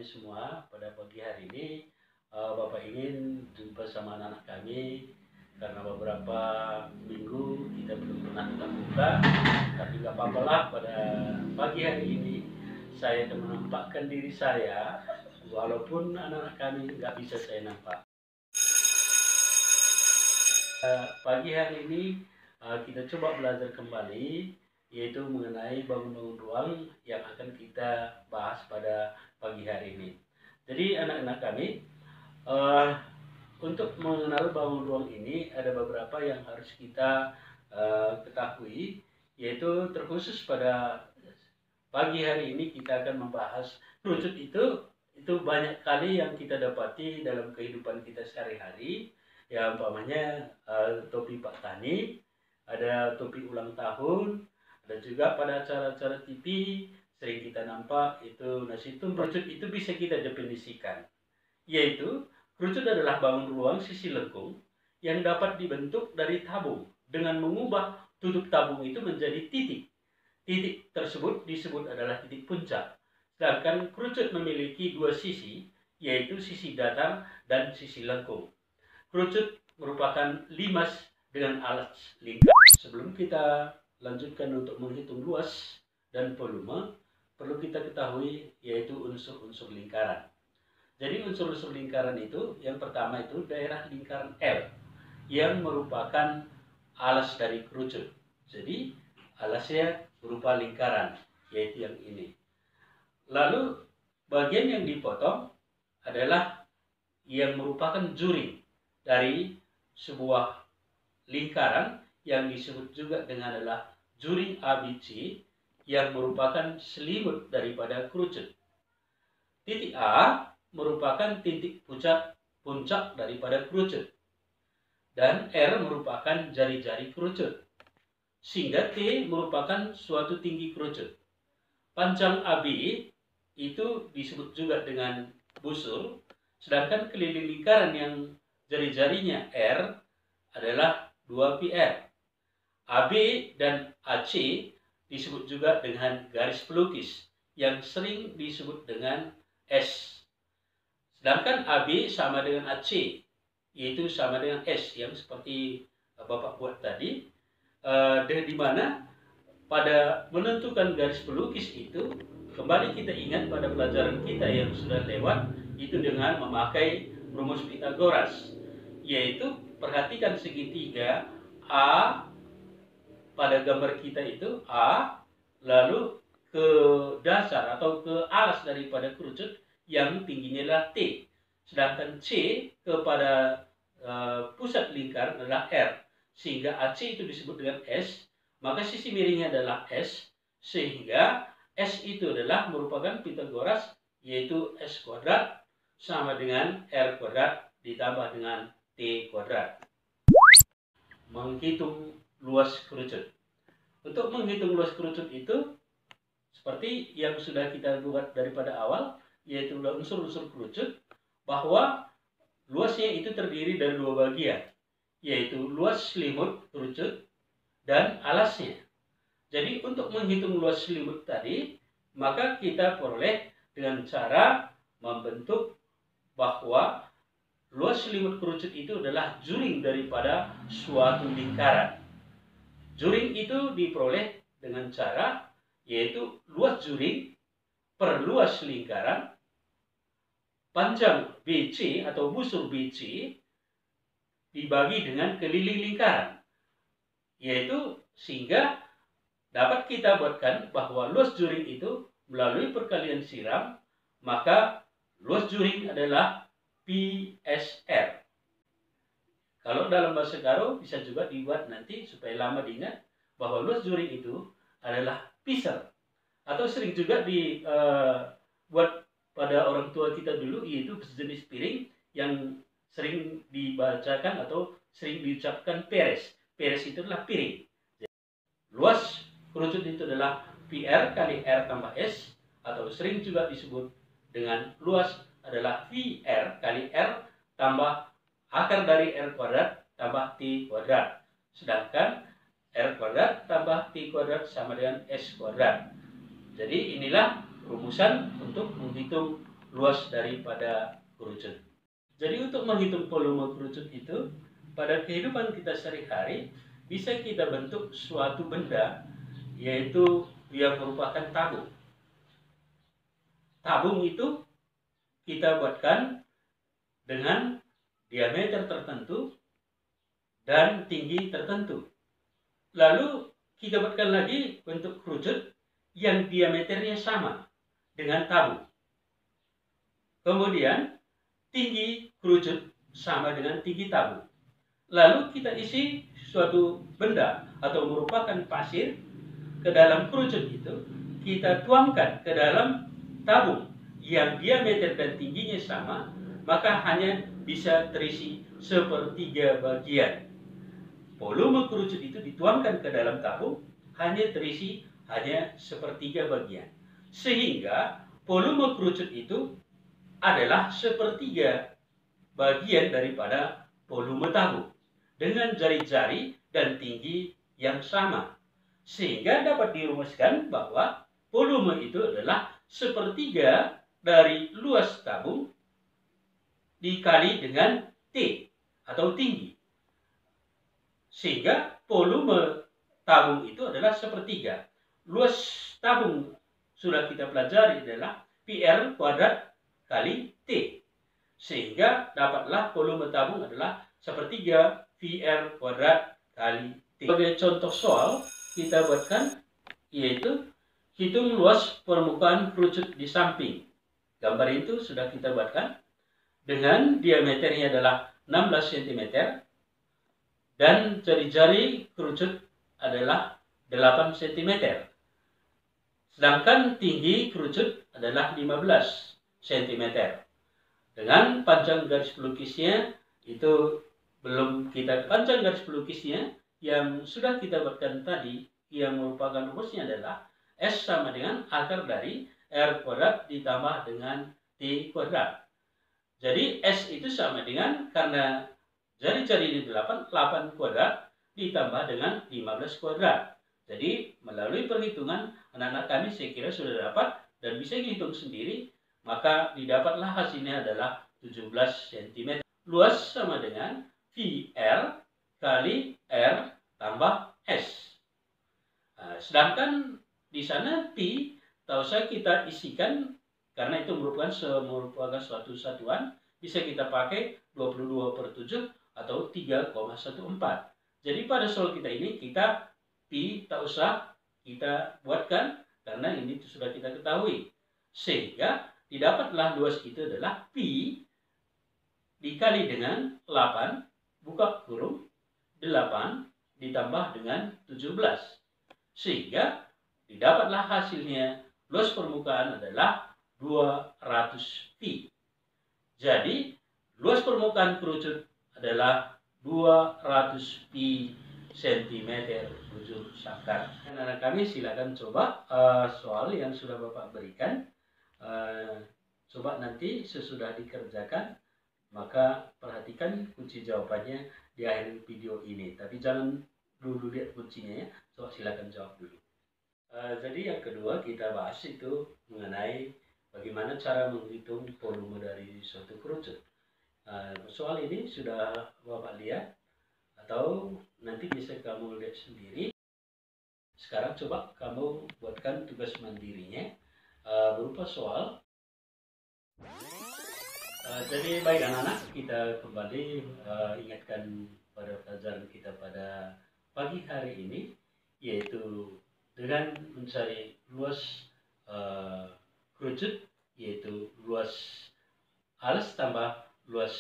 semua. Pada pagi hari ini Bapak ingin jumpa sama anak-anak kami karena beberapa minggu kita belum pernah tetap muka, tapi nggak apa-apa lah. Pada pagi hari ini saya akan menampakkan diri saya walaupun anak-anak kami nggak bisa saya nampak. Pagi hari ini kita coba belajar kembali, yaitu mengenai bangun-bangun ruang yang akan kita bahas pada pagi hari ini. Jadi anak-anak kami, untuk mengenal bangun ruang ini ada beberapa yang harus kita ketahui, yaitu terkhusus pada pagi hari ini kita akan membahas kerucut. Itu banyak kali yang kita dapati dalam kehidupan kita sehari-hari, ya umpamanya topi Pak Tani, ada topi ulang tahun, dan juga pada acara-acara TV sering kita nampak itu. Nah, situ kerucut itu bisa kita definisikan, yaitu kerucut adalah bangun ruang sisi lengkung yang dapat dibentuk dari tabung dengan mengubah tutup tabung itu menjadi titik. Titik tersebut disebut adalah titik puncak. Sedangkan kerucut memiliki dua sisi, yaitu sisi datar dan sisi lengkung. Kerucut merupakan limas dengan alas lingkar. Sebelum kita lanjutkan untuk menghitung luas dan volume, perlu kita ketahui yaitu unsur-unsur lingkaran. Jadi unsur-unsur lingkaran itu, yang pertama itu daerah lingkaran L yang merupakan alas dari kerucut. Jadi alasnya berupa lingkaran, yaitu yang ini. Lalu bagian yang dipotong adalah yang merupakan juring dari sebuah lingkaran yang disebut juga dengan adalah juring ABC yang merupakan selimut daripada kerucut. Titik A merupakan titik puncak daripada kerucut, dan R merupakan jari-jari kerucut, sehingga T merupakan suatu tinggi kerucut. Panjang AB itu disebut juga dengan busur, sedangkan keliling lingkaran yang jari-jarinya R adalah 2πr. AB dan AC disebut juga dengan garis pelukis yang sering disebut dengan S. Sedangkan AB sama dengan AC, yaitu sama dengan S yang seperti Bapak buat tadi, di mana pada menentukan garis pelukis itu kembali kita ingat pada pelajaran kita yang sudah lewat, itu dengan memakai rumus Pythagoras, yaitu perhatikan segitiga A pada gambar kita itu A, lalu ke dasar atau ke alas daripada kerucut yang tingginya adalah T, sedangkan C kepada pusat lingkar adalah R, sehingga AC itu disebut dengan S, maka sisi miringnya adalah S, sehingga S itu adalah merupakan Pythagoras, yaitu S kuadrat sama dengan R kuadrat ditambah dengan T kuadrat. Menghitung luas kerucut. Untuk menghitung luas kerucut itu seperti yang sudah kita buat daripada awal, yaitu unsur-unsur kerucut, bahwa luasnya itu terdiri dari dua bagian, yaitu luas selimut kerucut dan alasnya. Jadi untuk menghitung luas selimut tadi, maka kita peroleh dengan cara membentuk bahwa luas selimut kerucut itu adalah juring daripada suatu lingkaran. Juring itu diperoleh dengan cara yaitu luas juring per luas lingkaran, panjang BC atau busur BC dibagi dengan keliling lingkaran, yaitu sehingga dapat kita buatkan bahwa luas juring itu melalui perkalian siram, maka luas juring adalah PSR. Kalau dalam bahasa Garo bisa juga dibuat nanti supaya lama diingat bahwa luas juring itu adalah piser, atau sering juga dibuat pada orang tua kita dulu, yaitu sejenis piring yang sering dibacakan atau sering diucapkan peres. Peres itu adalah piring. Jadi, luas kerucut itu adalah PR kali R tambah S, atau sering juga disebut dengan luas adalah VR kali R tambah akar dari R kuadrat tambah T kuadrat. Sedangkan R kuadrat tambah T kuadrat sama dengan S kuadrat. Jadi inilah rumusan untuk menghitung luas daripada kerucut. Jadi untuk menghitung volume kerucut itu, pada kehidupan kita sehari-hari, bisa kita bentuk suatu benda, yaitu yang merupakan tabung. Tabung itu kita buatkan dengan diameter tertentu dan tinggi tertentu. Lalu kita buatkan lagi bentuk kerucut yang diameternya sama dengan tabung. Kemudian tinggi kerucut sama dengan tinggi tabung. Lalu kita isi suatu benda atau merupakan pasir ke dalam kerucut itu, kita tuangkan ke dalam tabung yang diameter dan tingginya sama, maka hanya bisa terisi sepertiga bagian. Volume kerucut itu dituangkan ke dalam tabung, hanya terisi hanya sepertiga bagian. Sehingga volume kerucut itu adalah sepertiga bagian daripada volume tabung dengan jari-jari dan tinggi yang sama. Sehingga dapat dirumuskan bahwa volume itu adalah sepertiga dari luas tabung dikali dengan T atau tinggi. Sehingga volume tabung itu adalah sepertiga. Luas tabung sudah kita pelajari adalah PR kuadrat kali T. Sehingga dapatlah volume tabung adalah sepertiga VR kuadrat kali T. Sebagai contoh soal kita buatkan, yaitu hitung luas permukaan kerucut di samping. Gambar itu sudah kita buatkan dengan diameternya adalah 16 cm dan jari-jari kerucut adalah 8 cm. Sedangkan tinggi kerucut adalah 15 cm. Dengan panjang garis pelukisnya itu belum kita panjang garis pelukisnya yang sudah kita buatkan tadi, yang merupakan rumusnya adalah S sama dengan akar dari R kuadrat ditambah dengan T kuadrat. Jadi S itu sama dengan, karena jari-jari ini 8 kuadrat ditambah dengan 15 kuadrat. Jadi melalui perhitungan anak-anak kami saya kira sudah dapat dan bisa dihitung sendiri, maka didapatlah hasilnya adalah 17 cm. Luas sama dengan VR kali R tambah S. Nah, sedangkan di sana T tak usah kita isikan karena itu merupakan suatu satuan, bisa kita pakai 22/7 atau 3,14. Jadi pada soal kita ini kita Pi tak usah kita buatkan karena ini sudah kita ketahui. Sehingga didapatlah luas itu adalah Pi dikali dengan 8 buka kurung 8 ditambah dengan 17. Sehingga didapatlah hasilnya luas permukaan adalah 200 pi. Jadi luas permukaan kerucut adalah 200 pi cm bujur sangkar. Anak-anak kami silakan coba soal yang sudah Bapak berikan. Coba nanti sesudah dikerjakan, maka perhatikan kunci jawabannya di akhir video ini. Tapi jangan dulu lihat kuncinya ya. Coba silakan jawab dulu. Jadi yang kedua kita bahas itu mengenai bagaimana cara menghitung volume dari suatu kerucut. Soal ini sudah Bapak lihat atau nanti bisa kamu lihat sendiri. Sekarang coba kamu buatkan tugas mandirinya berupa soal. Jadi baik anak-anak, kita kembali ingatkan pada pelajaran kita pada pagi hari ini, yaitu dengan mencari luas kerucut, yaitu luas alas tambah luas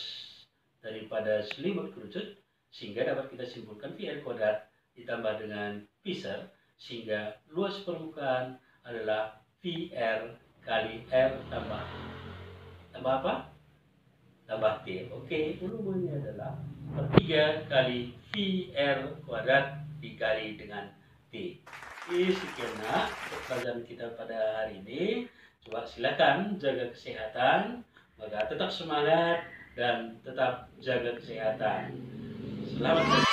daripada selimut kerucut, sehingga dapat kita simpulkan VR kuadrat ditambah dengan pisar, sehingga luas permukaan adalah VR kali R tambah apa? Tambah T. Oke, volumenya adalah 3 kali VR kuadrat dikali dengan T. Sekian untuk pelajaran kita pada hari ini. Coba silakan jaga kesehatan, maka tetap semangat dan tetap jaga kesehatan. Selamat